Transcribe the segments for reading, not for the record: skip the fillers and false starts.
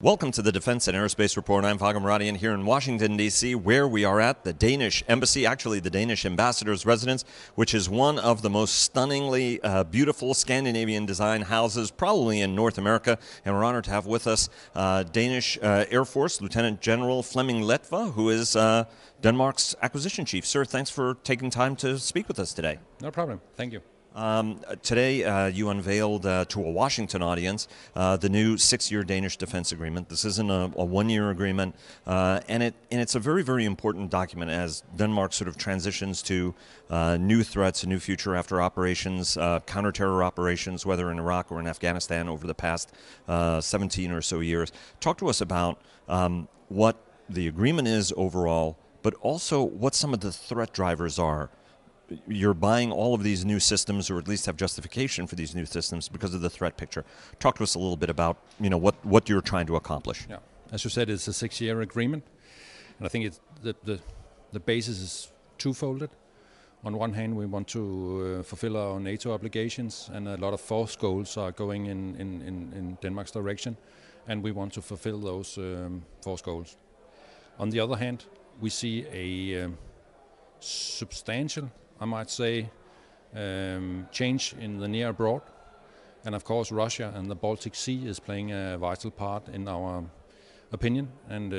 Welcome to the Defense and Aerospace Report. I'm Vago Muradian here in Washington, D.C., where we are at the Danish Embassy, actually the Danish Ambassador's residence, which is one of the most stunningly beautiful Scandinavian design houses probably in North America. And we're honored to have with us Danish Air Force Lieutenant General Flemming Lentfer, who is Denmark's acquisition chief. Sir, thanks for taking time to speak with us today. No problem. Thank you. Today, you unveiled to a Washington audience the new 6-year Danish Defence Agreement. This isn't a one-year agreement, and it's a very, very important document as Denmark sort of transitions to new threats, a new future after operations, counter-terror operations, whether in Iraq or in Afghanistan over the past 17 or so years. Talk to us about what the agreement is overall, but also what some of the threat drivers are. You're buying all of these new systems, or at least have justification for these new systems because of the threat picture. Talk to us a little bit about, what you're trying to accomplish. Yeah, as you said, it's a 6-year agreement, and I think it's the basis is twofolded. On one hand, we want to fulfill our NATO obligations, and a lot of force goals are going in Denmark's direction, and we want to fulfill those force goals. On the other hand, we see a substantial, I might say, change in the near abroad, and of course Russia and the Baltic Sea is playing a vital part in our opinion, and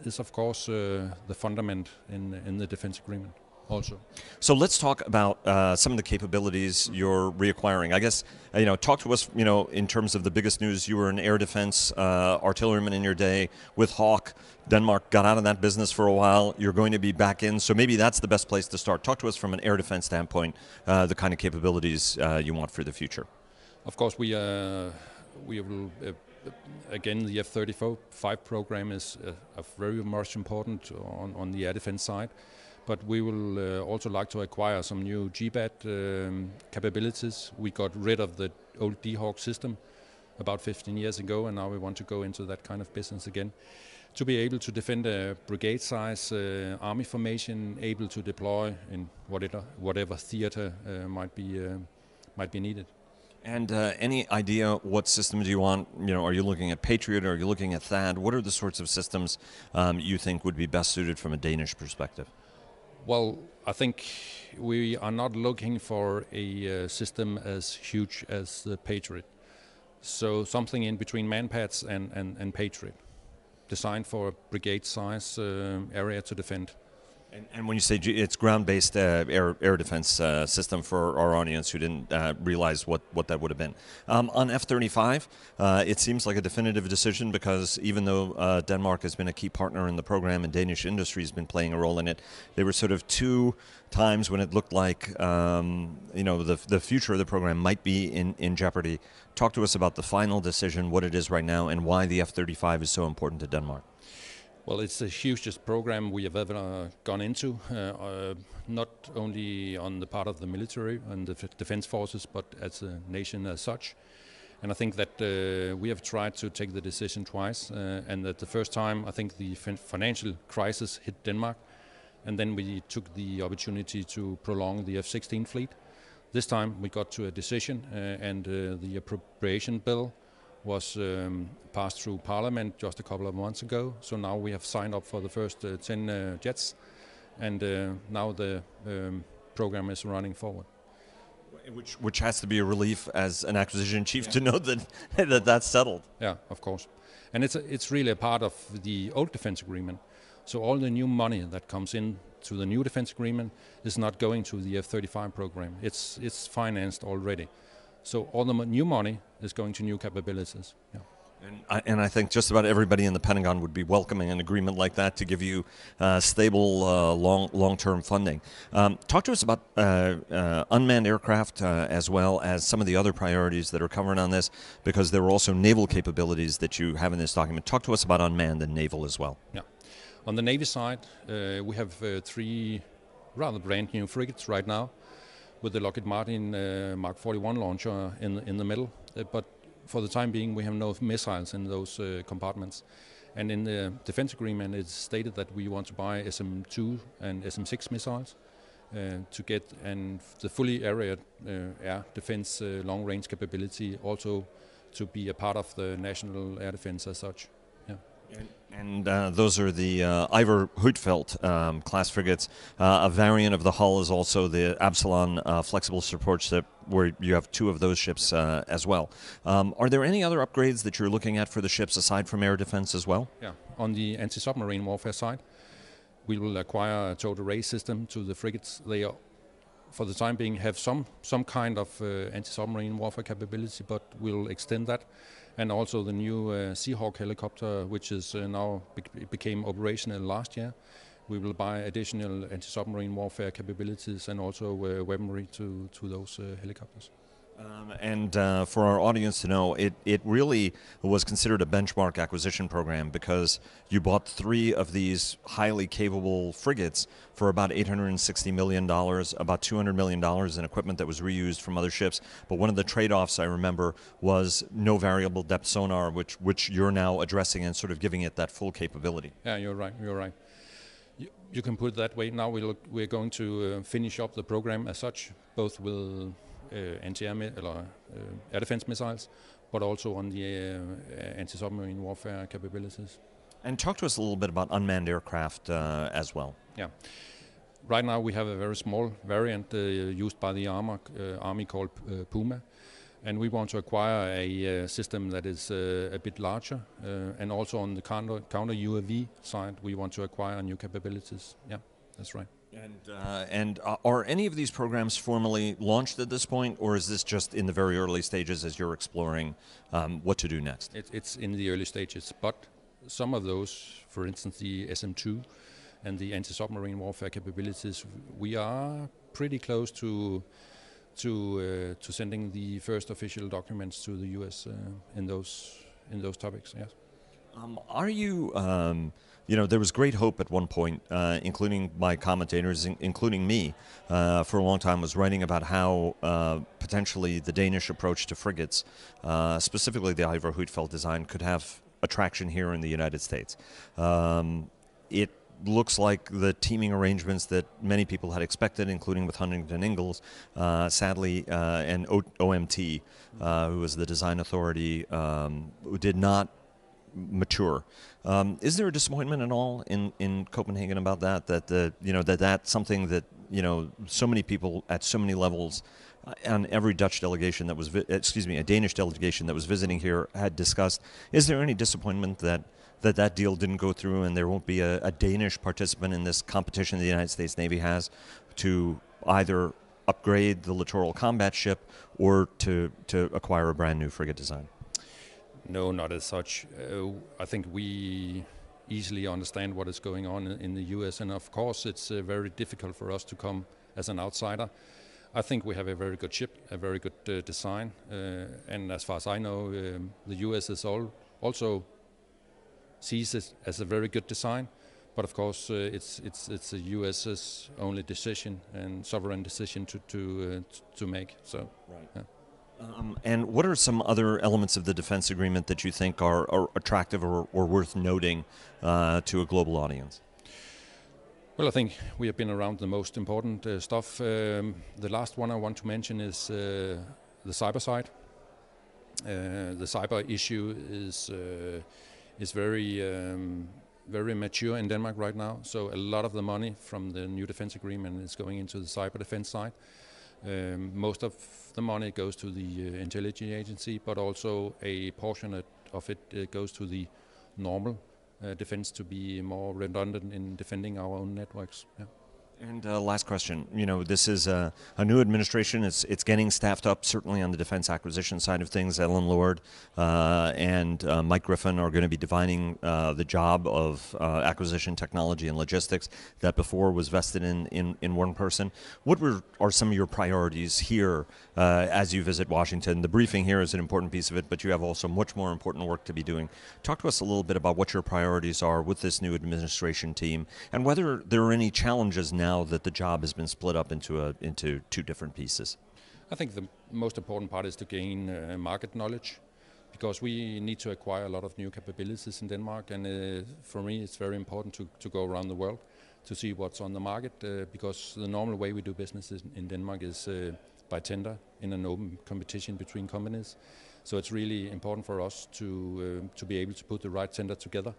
is of course the fundament in the defense agreement also. So let's talk about some of the capabilities you're reacquiring. I guess, talk to us, in terms of the biggest news. You were an air defense artilleryman in your day with Hawk. Denmark got out of that business for a while. You're going to be back in, so maybe that's the best place to start. Talk to us from an air defense standpoint, the kind of capabilities you want for the future. Of course, we will, again, the F-35 program is very much important on the air defense side. But we will also like to acquire some new GBAT capabilities. We got rid of the old D-Hawk system about 15 years ago, and now we want to go into that kind of business again. To be able to defend a brigade-size army formation, able to deploy in whatever theater might be needed. And any idea what system do you want? Are you looking at Patriot, or are you looking at THAAD? What are the sorts of systems you think would be best suited from a Danish perspective? Well, I think we are not looking for a system as huge as the Patriot. So something in between Manpads and Patriot, designed for a brigade-size area to defend. And when you say it's ground-based air defense system, for our audience who didn't realize what that would have been. On F-35, it seems like a definitive decision, because even though Denmark has been a key partner in the program and Danish industry has been playing a role in it, there were sort of 2 times when it looked like the future of the program might be in jeopardy. Talk to us about the final decision, what it is right now, and why the F-35 is so important to Denmark. Well, it's the hugest program we have ever gone into, not only on the part of the military and the defense forces, but as a nation as such. And I think that we have tried to take the decision twice, and that the first time, I think the financial crisis hit Denmark, and then we took the opportunity to prolong the F-16 fleet. This time we got to a decision, and the appropriation bill was passed through Parliament just a couple of months ago. So now we have signed up for the first 10 jets, and now the program is running forward. Which has to be a relief as an acquisition chief to know that that's settled. Yeah, of course. And it's really a part of the old defense agreement. So all the new money that comes in to the new defense agreement is not going to the F-35 program. It's financed already. So all the new money is going to new capabilities. Yeah. And I think just about everybody in the Pentagon would be welcoming an agreement like that to give you stable, long-term funding. Talk to us about unmanned aircraft as well as some of the other priorities that are covered on this, because there are also naval capabilities that you have in this document. Talk to us about unmanned and naval as well. Yeah. On the Navy side, we have 3 rather brand new frigates right now, with the Lockheed Martin Mark 41 launcher in the middle. But for the time being, we have no missiles in those compartments. And in the defense agreement, it's stated that we want to buy SM-2 and SM-6 missiles to get the fully air defense long-range capability also to be a part of the national air defense as such. Yeah. And those are the Ivar Huitfeldt class frigates. A variant of the hull is also the Absalon flexible support ship, where you have two of those ships as well. Are there any other upgrades that you're looking at for the ships aside from air defense as well? Yeah. On the anti-submarine warfare side, we will acquire a towed array system to the frigates. They are, for the time being, have some kind of anti-submarine warfare capability, but we'll extend that. And also the new Seahawk helicopter, which is now became operational last year. We will buy additional anti-submarine warfare capabilities and also weaponry to those helicopters. And for our audience to know, it really was considered a benchmark acquisition program because you bought 3 of these highly capable frigates for about $860 million, about $200 million in equipment that was reused from other ships. But one of the trade-offs, I remember, was no variable depth sonar, which you're now addressing and sort of giving it that full capability. Yeah, you're right. You're right. You can put it that way. Now we're going to finish up the program as such, both with anti-air air defense missiles, but also on the anti-submarine warfare capabilities. And talk to us a little bit about unmanned aircraft as well. Yeah. Right now we have a very small variant used by the Army called Puma, and we want to acquire a system that is a bit larger, and also on the counter UAV side we want to acquire new capabilities. Yeah, that's right. And are any of these programs formally launched at this point, or is this just in the very early stages as you're exploring what to do next? It's in the early stages, but some of those, for instance, the SM-2 and the anti-submarine warfare capabilities, we are pretty close to sending the first official documents to the U.S. in those topics. Yes. Are you? There was great hope at one point, including my commentators, including me, for a long time, was writing about how potentially the Danish approach to frigates, specifically the Ivar Huitfeldt design, could have attraction here in the United States. It looks like the teaming arrangements that many people had expected, including with Huntington Ingalls, sadly, and OMT, who was the design authority, did not mature. Is there a disappointment at all in Copenhagen about that? That's something that so many people at so many levels, on every Dutch delegation that was, a Danish delegation that was visiting here had discussed. Is there any disappointment that deal didn't go through and there won't be a Danish participant in this competition the United States Navy has to either upgrade the littoral combat ship or to acquire a brand new frigate design? No, not as such. I think we easily understand what is going on in the US, and of course it's very difficult for us to come as an outsider. I think we have a very good ship, a very good design, and as far as I know, the US is also sees it as a very good design. But of course, it's the US's only decision and sovereign decision to make. So, right. Yeah. And what are some other elements of the defense agreement that you think are attractive or worth noting to a global audience? Well, I think we have been around the most important stuff. The last one I want to mention is the cyber side. The cyber issue is very mature in Denmark right now. So a lot of the money from the new defense agreement is going into the cyber defense side. Most of the money goes to the intelligence agency, but also a portion of it goes to the normal defense to be more redundant in defending our own networks. Yeah. And last question, this is a new administration. It's getting staffed up, certainly on the defense acquisition side of things. Ellen Lord and Mike Griffin are going to be defining the job of acquisition technology and logistics that before was vested in one person. What are some of your priorities here as you visit Washington? The briefing here is an important piece of it, but you have also much more important work to be doing. Talk to us a little bit about what your priorities are with this new administration team and whether there are any challenges now that the job has been split up into two different pieces. I think the most important part is to gain market knowledge, because we need to acquire a lot of new capabilities in Denmark, and for me it's very important to go around the world to see what's on the market, because the normal way we do business in Denmark is by tender in an open competition between companies. So it's really important for us to be able to put the right tender together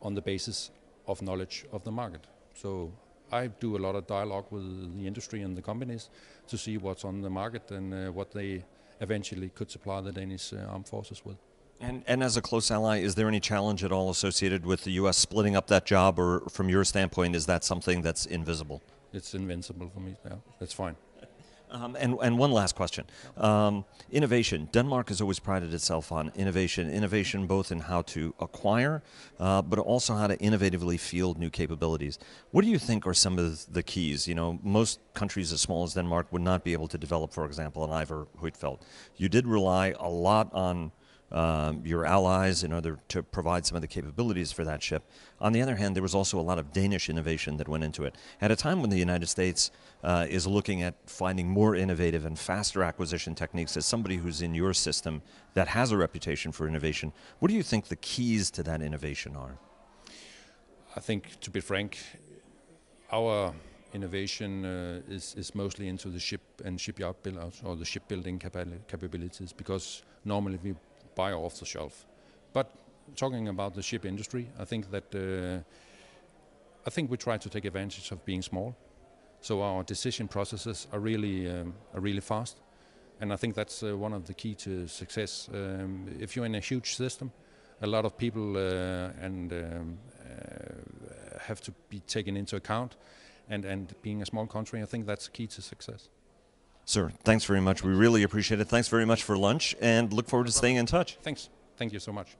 on the basis of knowledge of the market. So I do a lot of dialogue with the industry and the companies to see what's on the market and what they eventually could supply the Danish armed forces with. And as a close ally, is there any challenge at all associated with the U.S. splitting up that job, or from your standpoint, is that something that's invisible? It's invincible for me. Yeah, that's fine. And one last question. Innovation. Denmark has always prided itself on innovation both in how to acquire, but also how to innovatively field new capabilities. What do you think are some of the keys? You know, most countries as small as Denmark would not be able to develop, for example, an Iver Huitfeldt. You did rely a lot on your allies in order to provide some of the capabilities for that ship. On the other hand, there was also a lot of Danish innovation that went into it. At a time when the United States is looking at finding more innovative and faster acquisition techniques, as somebody who's in your system that has a reputation for innovation, what do you think the keys to that innovation are? I think, to be frank, our innovation is mostly into the ship and shipyard build-out, or the shipbuilding capabilities, because normally we buy off the shelf. But talking about the ship industry, I think that we try to take advantage of being small, so our decision processes are really fast, and I think that's one of the key to success. If you're in a huge system, a lot of people have to be taken into account, and being a small country, I think that's key to success. Sir, thanks very much. We really appreciate it. Thanks very much for lunch, and look forward to staying in touch. Thanks. Thank you so much.